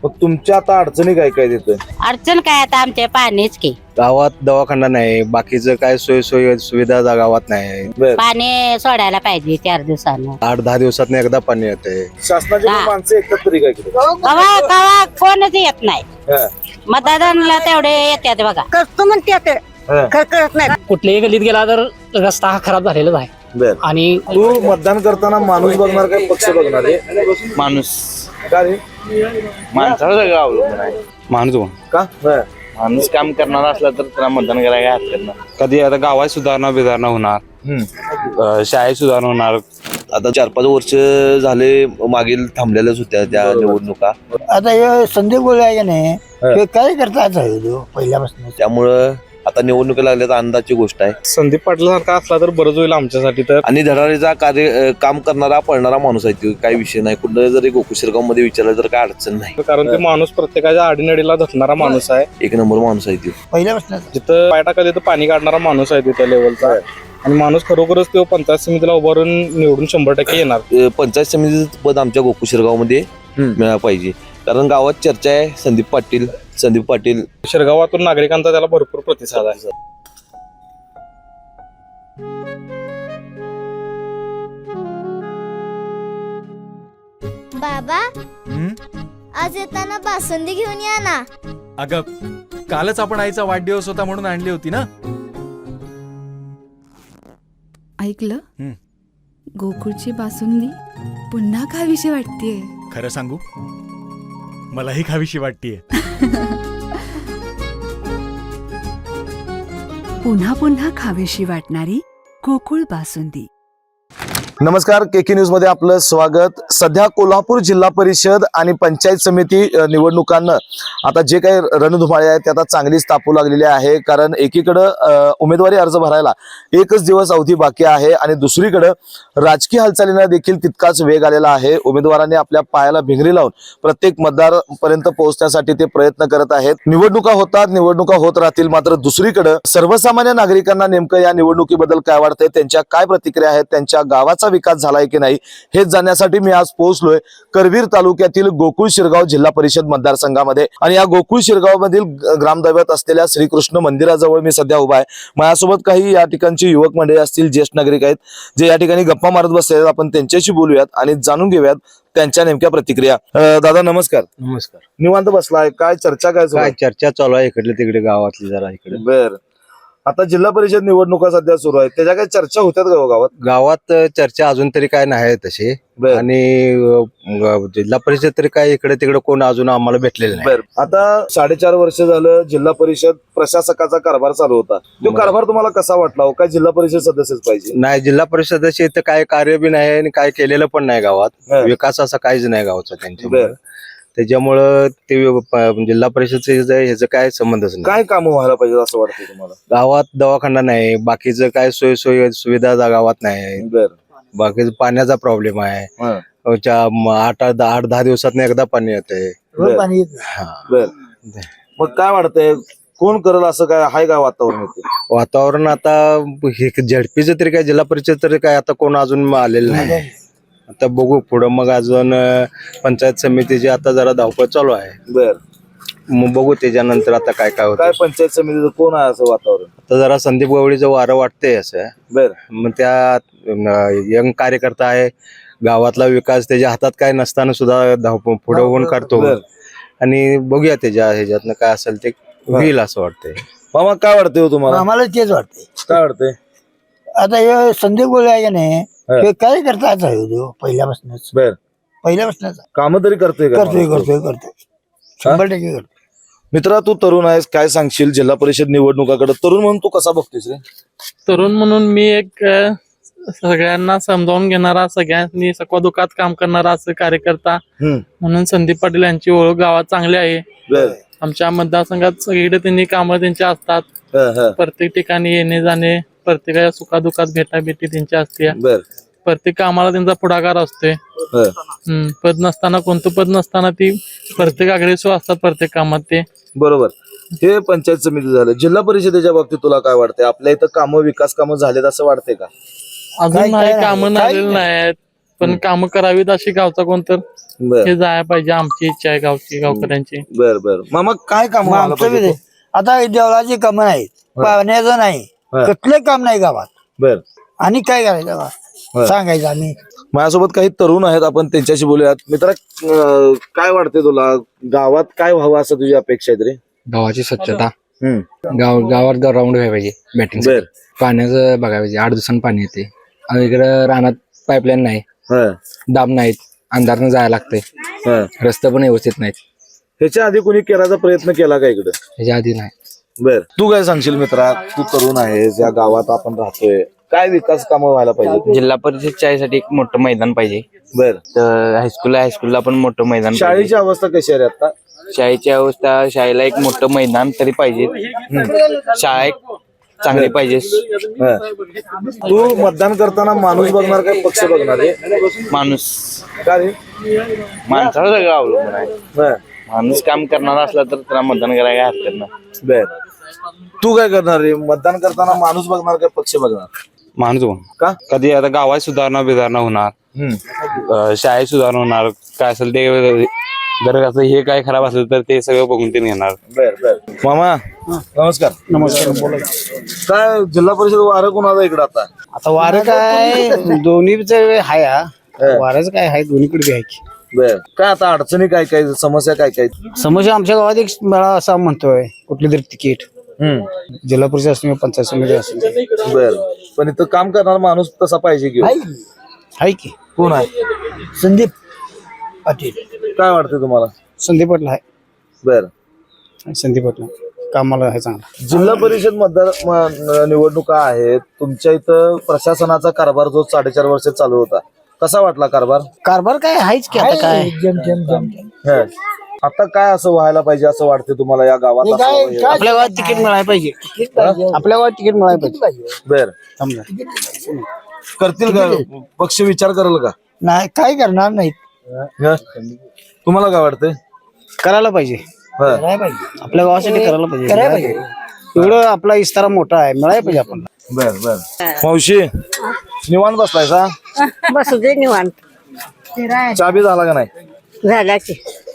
मग तुमच्या आता अडचणी काय काय देतोय? अडचण काय आता आमच्या पाणीच की गावात दवाखाना नाही, बाकीचं काय सोय सुविधा गावात नाही. पाणी सोडायला पाहिजे 4 दिवसानं. 8-10 दिवसात एकदा पाणी येते. शासनाची हा. माणसं येतात तरी काय केलं? कवा कवा कोणच येत नाही. मतदानाला तेवढे येतात बघा. करतो म्हणते ते करत नाही. कुठल्याही गल्लीत गेला तर रस्ता हा खराब झालेलाच आहे. बर, आणि तू मतदान करताना माणूस बघणार काय पक्ष बघणार आहे? माणूस का रे? माणसाला सगळं अवलंबून आहे. माणूस का? बर. माणूस काम करणारा असला तर त्याला मतदान करायला काय हरकत नाही. कधी आता गावात सुधारणा होणार, शाळेत सुधारणा होणार. आता 4-5 वर्ष झाले मागील थांबलेल्याच होत्या त्या निवडणुका. आता हे संदीप गोळे आहे का नाही ते काय करतात पहिल्यापासून. त्यामुळं आता निवडणुका लागल्या तर आनंदाची गोष्ट आहे. संदीप पाटील सारखा असला तर बरंच होईल आमच्यासाठी. तर आणि धडाडीचा काम करणारा पळणारा माणूस आहे तो, काही विषय नाही. कुठं जरी गोकुळशिरगाव मध्ये विचारलं तर काय अडचण नाही. कारण ते माणूस प्रत्येकाच्या आडीनडीला धरणारा माणूस आहे. 1 नंबर माणूस आहे तो. पहिल्यापासून जिथं पाय टाका तिथं पाणी काढणारा माणूस आहे त्या लेवलचा. आणि माणूस खरोखरच तो पंचायत समितीला उभारून निवडून 100% येणार. पंचायत समितीचं पद आमच्या गोकुळशिरगाव मध्ये मिळालं पाहिजे. कारण गावात चर्चा आहे संदीप पाटील. शिरगावातून नागरिकांचा त्याला भरपूर प्रतिसाद आहे. बाबा आज येताना बासुंदी घेऊन या ना. अगं कालच आपण आईचा वाढदिवस होता म्हणून आणली होती ना. ऐकलं, गोकुळची बासुंदी पुन्हा खावीशी वाटतेय. खरं सांगू, मलाही खावीशी वाटतेय. पुन्हा पुन्हा खावीशी वाटणारी गोकुळ बासुंदी. नमस्कार, केके न्यूज मध्ये आपलं स्वागत. सध्या कोल्हापूर जिल्हा परिषद आणि पंचायत समिती निवडणुकांना आता जे काही रणधुमाळी आहे ते आता चांगलीच तापू लागलेली आहे. कारण एकीकडं उमेदवारी अर्ज भरायला 1च दिवस अवधी बाकी आहे आणि दुसरीकडं राजकीय हालचालींना देखील तितकाच वेग आलेला आहे. उमेदवारांनी आपल्या पायाला भिंगरी लावून प्रत्येक मतदारापर्यंत पोहोचण्यासाठी ते प्रयत्न करत आहेत. निवडणुका होतात, निवडणुका होत राहतील. मात्र दुसरीकडं सर्वसामान्य नागरिकांना नेमकं या निवडणुकीबद्दल काय वाटतंय, त्यांच्या काय प्रतिक्रिया आहेत, त्यांच्या गावाचा विकास झालाय की नाही हे जाणण्यासाठी मी आज पोहोचलोय करवीर तालुक्यातील गोकुळ शिरगाव जिल्हा परिषद मतदारसंघामध्ये. आणि या गोकुळ शिरगाव मधील ग्रामदैवत असलेल्या श्रीकृष्ण मंदिराजवळ मी सध्या उभा आहे. माझ्यासोबत काही या ठिकाणची युवक मंडळी असतील, ज्येष्ठ नागरिक आहेत जे या ठिकाणी गप्पा मारत बसले आहेत. आपण त्यांच्याशी बोलूयात आणि जाणून घेऊयात त्यांच्या नेमक्या प्रतिक्रिया. दादा नमस्कार. नमस्कार. निवांत बसलाय, काय चर्चा काय सुरू आहे? काय चर्चा चालू आहे इकडले तिकडे गावातली जरा इकडे. बर, आता जिल्हा परिषद निवडणुका सध्या सुरू आहेत, त्याच्या काही चर्चा होत्यात का हो गावात? गावात चर्चा अजून तरी काय नाही तशी. आणि जिल्हा परिषद तरी काय इकडे तिकडे कोण अजून आम्हाला भेटलेलं नाही. बर, आता 4.5 वर्ष झालं जिल्हा परिषद प्रशासकाचा कारभार चालू होता. तो कारभार तुम्हाला कसा वाटला हो? काय जिल्हा परिषद सदस्यच पाहिजे? नाही, जिल्हा परिषदेचे इथं काय कार्य बी नाही आणि काय केलेलं पण नाही गावात. विकास असा काहीच नाही गावचा त्यांच्या. त्याच्यामुळं ते जिल्हा परिषदचे ह्याचं काय संबंधच नाही. काय काम व्हायला पाहिजे असं वाटतं तुम्हाला? गावात दवाखाना नाही, बाकीचं काय सोय सुविधा गावात नाही. बर, बाकीचं पाण्याचा प्रॉब्लेम आहे. 8-10 दिवसात एकदा पाणी येते. पाणी बर. मग काय वाटतंय, कोण करेल असं काय आहे का वातावरण? वातावरण आता हे झडपीचं तरी काय जिल्हा परिषद तरी काय आता कोण अजून आलेलं नाही. आता बघू पुढं. मग अजून पंचायत समितीची आता जरा धावपळ चालू आहे. बर, मग बघू त्याच्यानंतर आता काय काय होतं. काय पंचायत समितीचं कोण आहे असं वातावरण? आता जरा संदीप गवळीचं वारं वाटतंय असं. बर, मग त्या यंग कार्यकर्ता आहे, गावातला विकास त्याच्या हातात काय नसताना सुद्धा पुढे होऊन करतो. आणि बघूया त्याच्या ह्याच्यातनं काय असेल ते होईल असं वाटतंय. मामा काय वाटतंय हो तुम्हाला? आम्हाला तेच वाटते. काय वाटतंय? आता हे संदीप गोळे आहे का नाही ते काय करतात पहिल्यापासूनच. बर, पहिल्यापासूनच काम तरी करतोय का? करतोय 100% करतो. मित्रा, तू तरुण आहेस, काय सांगशील जिल्हा परिषद निवडणुकाकडे? तरुण म्हणून तू कसा बघतोस रे? तरुण म्हणून मी एक सगळ्यांना समजावून घेणारा, सगळ्यांनी सखोदुखात काम करणारा असं कार्यकर्ता म्हणून संदीप पाटील यांची ओळख गावात चांगली आहे. आमच्या मतदारसंघात सगळीकडे त्यांनी कामं त्यांची असतात. प्रत्येक ठिकाणी येणे जाणे, प्रत्येकाच्या सुखादुखात भेटाभेटी त्यांच्या असते. प्रत्येक कामाला त्यांचा पुढाकार असतोय. पद नसताना, कोणतं पद नसताना ती प्रत्येक अग्रेसर असतात प्रत्येक कामात ते. बरोबर. हे पंचायत समिती झालं. जिल्हा परिषदेच्या बाबतीत तुला काय वाटतंय? आपल्या इथं कामं, विकास कामं झालेत असं वाटतंय का? अजून नाही, कामं झालेली नाहीत. पण कामं करावीत अशी गावचा कोणतर बर हे जायला पाहिजे, आमची इच्छा आहे गावची गावकऱ्यांची. बर बर मामा काय काम व्हायला आमचं बी पाहिजे? ते. आता देवळाची कामं नाहीत, पाण्याचं नाही, कुठलं काम नाही गावात. बर आणि काय करायचं गावात सांगायचं आम्ही. माझ्यासोबत काही तरुण आहेत, आपण त्यांच्याशी बोलूयात. मित्रा, काय वाटते तुला, गावात काय व्हावं असं तुझी अपेक्षा आहे रे? गावाची स्वच्छता, हम्म. गावात ग्राउंड व्हायला पाहिजे बॅटिंग. बर पाण्याचं बघायला पाहिजे, 8 दिवसांनी पाणी येते. आणि इकडं रानात पाईपलाईन नाही, हं, दाब नाहीत, अंधारनं जायला लागतंय, हं. रस्ते पण व्यवस्थित नाहीत. ह्याच्या आधी कोणी करायचा प्रयत्न केला का इकडे? ह्याच्या आधी नाही. बर तू काय सांगशील मित्रा, तू तरुण आहेस, या गावात आपण राहतोय, काय विकास कामं व्हायला पाहिजे? जिल्हा परिषद शाळेसाठी एक मोठं मैदान पाहिजे. बर तर हायस्कूलला पण मोठं मैदान पाहिजे. शाळेची अवस्था कशी आहे रे आता? शाळेची अवस्था, शाळेला एक मोठं मैदान तरी पाहिजे. शाळा एक चांगली पाहिजे. हं. तू मतदान करताना माणूस बघणार काय पक्ष बघणार रे? माणूस, का रे? माणसाला सगळं अवलंबून आहे. हं. माणूस काम करणारा असला तर त्याला मतदान करायला काय हरकत नाही. बर तू काय करणार रे? मतदान करताना माणूस बघणार काय पक्ष बघणार? माणूस का? कधी आता गावात सुधारणा बिधारणा होणार, शाळेत सुधारणा होणार, काय असेल ते जर असं हे काय खराब असेल तर ते सगळं बघून ते घेणार. बर बर मामा नमस्कार. नमस्कार, बोला. काय जिल्हा परिषद वारं कोणाचा इकडं आता? आता वारं काय दोन्हीच हाय, वारंच काय आहे, दोन्हीकडे आहे की. बर काय आता अडचणी काय काय, समस्या काय काय? समस्या आमच्या गावात एक मेळा असा म्हणतोय, कुठली तरी तिकीट जिल्हा परिषद असते, पंचायत समिती असते. बर पण इथं काम करणारा माणूस तसा पाहिजे की? आहे की. कोण आहे? संदीप पाटील. काय वाटतं तुम्हाला? संदीप पाटील आहे. बर संदीप पाटील कामाला आहे चांगला. जिल्हा परिषद निवडणुका आहेत, तुमच्या इथं प्रशासनाचा कारभार जो 4.5 वर्ष चालू होता, कसा वाटला कारभार? कारभार काय आहेच की, आता काय हं. आता काय असं व्हायला पाहिजे असं वाटतं तुम्हाला या गावात? असं व्हायला- आपल्या गावात तिकीट मिळायला पाहिजे, आपल्या गावात तिकीट मिळायला पाहिजे. बर समजा करतील का पक्ष, विचार करेल का? नाही, काय करणार नाहीत. हं? तुम्हाला काय वाटतंय? करायला पाहिजे, हं. आपल्या गावासाठी करायला पाहिजे. एवढं आपला इस्तारा मोठा आहे, मिळायला पाहिजे आपण. बर बर मावशी निवांत बसलाय सा? बसू दे निवांत. चहा बी झाला का नाही? झाला की,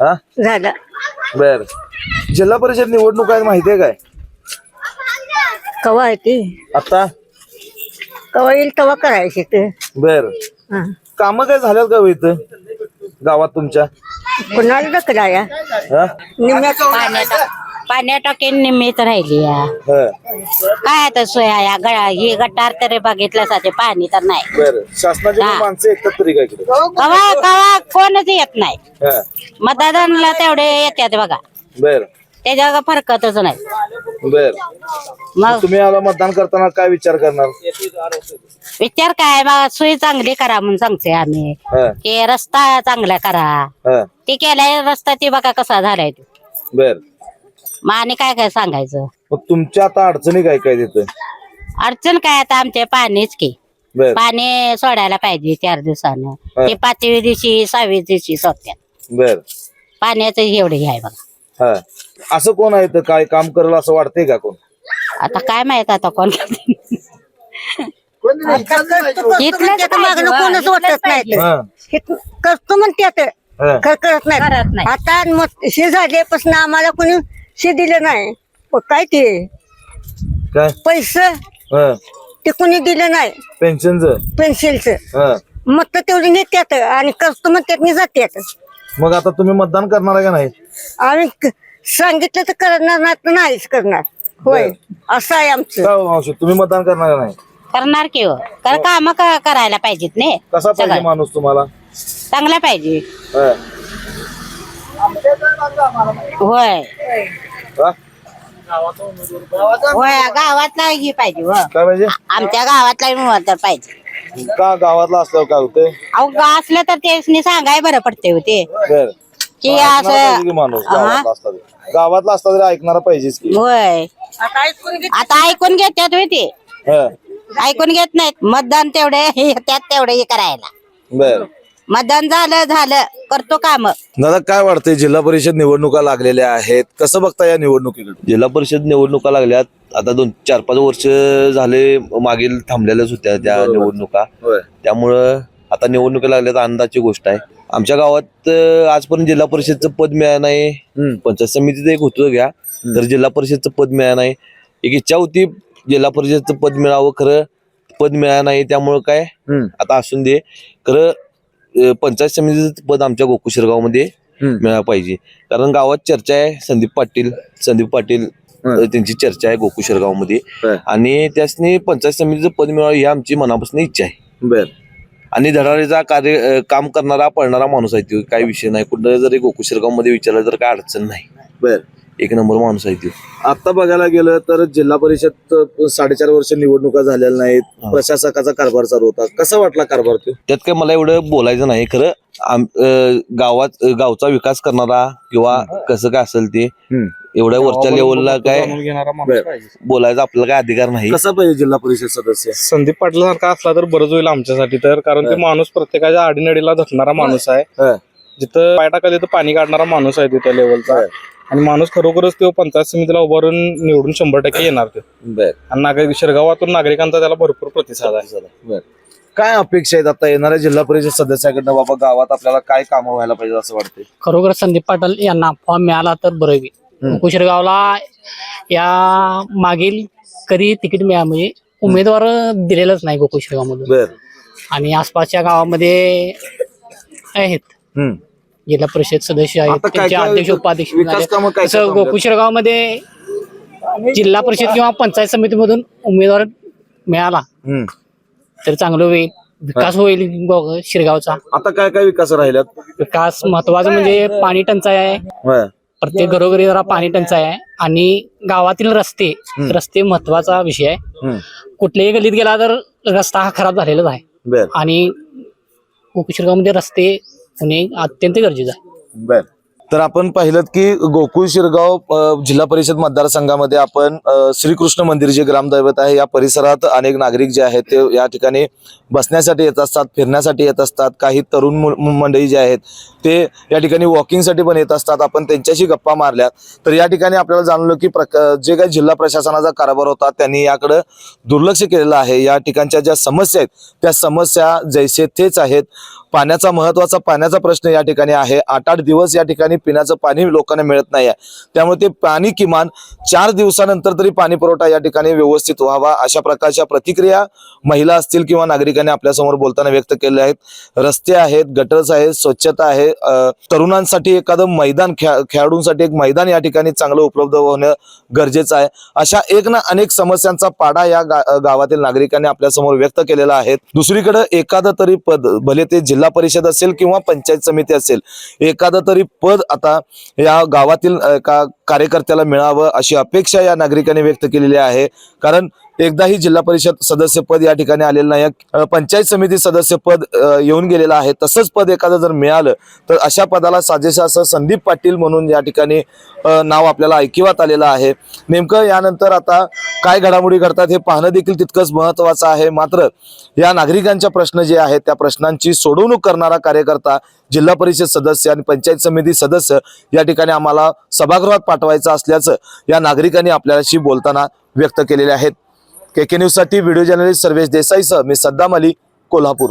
हा झालं. बर जिल्हा परिषद निवडणूक आहे माहितीये काय? कवा आहे की, आता कवा येईल तेव्हा करायचे ते. बर काम काय झाल्यात का हो इथं गावात तुमच्या? कुणाला ढकला या हा? निम्म्यात पाण्या टाकेन निम्मीत राहिली या. हं. काय आता सोय आहे या ही गटार तरी बघितलं साधे पाणी तर नाही. बर शासनाची हा. माणसं येतात तरी काय इकडे? कवा कवा कोणच येत नाही. हं. मतदानाला तेवढे येतात बघा, बर त्याच्या फरकतच नाही. बर मग तुम्ही आता मतदान करताना काय विचार करणार? विचार काय बघा, सोय चांगली करा म्हणून सांगते आम्ही, हं. की रस्ता चांगला करा. हं. ते केलाय रस्ता, ते बघा कसा झालाय तो. बर मग आणि काय काय सांगायचं. मग तुमच्या आता अडचणी काय काय तिथं? अडचण काय आता आमच्या पाणीच की, बर पाणी सोडायला पाहिजे 4 दिवसानं. हा. ते 5व्या दिवशी 6व्या दिवशी सोडतात. बर पाण्याचं एवढे आहे बघा. हा असं कोण आहे इथं काय काम करेल असं वाटतंय का कोण? आता काय माहित आता कोण मागणं कोणच वाटत नाही. हं. करतो म्हणते हं. करत नाही. आता मग हे झाल्यापासून आम्हाला कोणी हे दिलं नाही. काय ते काय पैसे हं. ते कोणी दिलं नाही. पेन्शनचं? पेन्सिलचं हं. मग तर तेवढी नेत्यात आणि करतो म्हणतात जात्यात. मग आता तुम्ही मतदान करणार आहे का नाही? आम्ही सांगितलं तर करणार नाही तर नाहीच करणार. होय असं आहे आमचं. का हो मावशी, तुम्ही मतदान करणार का नाही? करणार की हो, कारण काम करायला पाहिजेत नाही. कसा पाहिजे माणूस तुम्हाला? चांगला पाहिजे. हं. होय हा? होय गावातला ही पाहिजे. हो काय पाहिजे? आमच्या गावातला मतदार पाहिजे. का गावातला असल्यावर काय होतंय? अहो असलं तर त्यासनी सांगाय बरं पडते होते बर की ऐकणारा पाहिजे असं. की माणूस हा? गावातला असला तरी. गावातला असला तरी ऐकणारा पाहिजेच की. होय आता ऐकून घेतात होय ते, हं. ऐकून घेत नाहीत. मतदान तेवढे हे त्यात तेवढे हे करायला. बर मतदान झालं करतो काम. दादा काय वाटतंय, जिल्हा परिषद निवडणुका लागलेल्या आहेत, कसं बघता या निवडणुकीकडे? जिल्हा परिषद निवडणुका लागल्यात आता 2-4-5 वर्ष झाले मागील थांबलेल्याच होत्या त्या बरोबर. निवडणुका. होय. त्यामुळं आता निवडणुका लागल्या तर आनंदाची गोष्ट आहे. आमच्या गावात आजपर्यंत जिल्हा परिषदचं पद मिळालं नाही. पंचायत समितीचं एक होतं घ्या, तर जिल्हा परिषदचं पद मिळालं नाही. एक इच्छा होती जिल्हा परिषदचं पद मिळावं, खरं पद मिळालं नाही. त्यामुळं काय आता असून दे, खरं पंचायत समितीचं पद आमच्या गोकुळ शिरगावमध्ये मिळालं पाहिजे. कारण गावात चर्चा आहे संदीप पाटील त्यांची चर्चा आहे गोकुळ शिरगावमध्ये, आणि त्यासनी पंचायत समितीचं पद मिळावं ही आमची मनापासून इच्छा आहे. आणि धडाडीचा काम करणारा पळणारा माणूस आहे तो, काही विषय नाही. कुठं जरी गोकुळ शिरगावमध्ये विचारलं तर काय अडचण नाही. एक नंबर माणूस आहे तो. आता बघायला गेलं तर जिल्हा परिषद 4.5 वर्ष निवडणुका झालेल्या नाहीत, प्रशासकाचा कारभार चालू होता. कसा वाटला कारभार तो? त्यात काय मला एवढं बोलायचं नाही. खरं गावचा विकास करणारा किंवा कसं काय असेल ते एवढ्या वरच्या लेवलला काय बोलायचं आपल्याला काय अधिकार नाही. कसा पाहिजे जिल्हा परिषद सदस्य? संदीप पाटील सारखा असला तर बरंच होईल आमच्यासाठी, तर कारण ते माणूस प्रत्येकाच्या आडीनडीला झटणारा माणूस आहे. जिथं पाय टाकले तिथं पाणी काढणारा माणूस आहे त्या लेवलचा. आणि माणूस खरोखरच तो पंचायत समितीला उभारून निवडून 100% येणार ते. आणि शिरगावातून नागरिकांचा त्याला भरपूर प्रतिसाद आहे. काय अपेक्षा आहेत आता येणाऱ्या जिल्हा परिषद सदस्याकडनं? बाबा गावात आपल्याला काय कामं व्हायला पाहिजे असं वाटतंय? खरोखर संदीप पाटील यांना फॉर्म मिळाला तर बरं होईल. कुशिरगावला या मागील कधी तिकीट म्हणजे उमेदवार दिलेलंच नाही गोकुळशिरगावमधून, आणि आसपासच्या गावामध्ये आहेत जिल्हा परिषद सदस्य आहेत, त्यांचे अध्यक्ष उपाध्यक्ष. गोकुळशिरगावमध्ये जिल्हा परिषद किंवा पंचायत समितीमधून उमेदवार मिळाला तर चांगलं होईल, विकास होईल शिरगावचा. आता काय काय विकास राहिल्यात? विकास महत्वाचा म्हणजे पाणी टंचाई आहे, प्रत्येक घरोघरी जरा पाणी टंचाई आहे. आणि गावातील रस्ते महत्वाचा विषय आहे. कुठल्याही गल्लीत गेला तर रस्ता हा खराब झालेलाच आहे, आणि गोकुळशिरगावमध्ये रस्ते होणे अत्यंत गरजेचं आहे. तर आपण पाहिलं की गोकुळ शिरगाव जिल्हा परिषद मतदारसंघामध्ये आपण श्रीकृष्ण मंदिर जे ग्रामदैवत आहे या परिसरात अनेक नागरिक जे आहेत ते या ठिकाणी बसण्यासाठी येत असतात, फिरण्यासाठी येत असतात. काही तरुण मंडळी जे आहेत ते या ठिकाणी वॉकिंगसाठी पण येत असतात. आपण त्यांच्याशी गप्पा मारल्या तर या ठिकाणी आपल्याला जाणवलं की जे काही जिल्हा प्रशासनाचा कारभार होता त्यांनी याकडे दुर्लक्ष केलेलं आहे. या ठिकाणच्या ज्या समस्या आहेत त्या समस्या जैसे तेच आहेत. पाण्याचा महत्वाचा पाण्याचा प्रश्न या ठिकाणी आहे. 8-8 दिवस या ठिकाणी पिण्याचं पाणी लोकांना मिळत नाही आहे. त्यामुळे ते पाणी किमान 4 दिवसानंतर तरी पाणी पुरवठा या ठिकाणी व्यवस्थित व्हावा अशा प्रकारच्या प्रतिक्रिया महिला असतील किंवा नागरिकांनी आपल्यासमोर बोलताना व्यक्त केल्या आहेत. रस्ते आहेत, गटर्स आहेत, स्वच्छता आहे, तरुणांसाठी एखादं मैदान, खेळाडूंसाठी एक मैदान या ठिकाणी चांगलं उपलब्ध होणं गरजेचं आहे. अशा एक ना अनेक समस्यांचा पाडा या गावातील नागरिकांनी आपल्यासमोर व्यक्त केलेला आहे. दुसरीकडे एखादं तरी पद, भले ते जिल्हा परिषद असेल किंवा पंचायत समिती असेल, एखादं तरी पद आता या गावातील एका कार्यकर्त्याला मिळावं अशी अपेक्षा या नागरिकांनी व्यक्त केलेली आहे. कारण एकदाही जिल्हा परिषद सदस्य पद या ठिकाणी आलेलं नाही, पंचायत समिती सदस्य पद येऊन गेलेलं आहे. तसंच पद एखादं जर मिळालं तर अशा पदाला साजेसं असं संदीप पाटील म्हणून या ठिकाणी नाव आपल्याला ऐकिवात आलेलं आहे. नेमकं यानंतर आता काय घडामोडी घडतात हे पाहणं देखील तितकंच महत्वाचं आहे. मात्र या नागरिकांच्या प्रश्न जे आहेत त्या प्रश्नांची सोडवणूक करणारा कार्यकर्ता, जिल्हा परिषद सदस्य आणि पंचायत समिती सदस्य या ठिकाणी आम्हाला सभागृहात पाठवायचं असल्याचं या नागरिकांनी आपल्याशी बोलताना व्यक्त केलेले आहेत. KK न्यूज साठी व्हिडिओ जर्नलिस्ट सर्वेश देसाईसह मी सद्दाम अली, कोल्हापूर.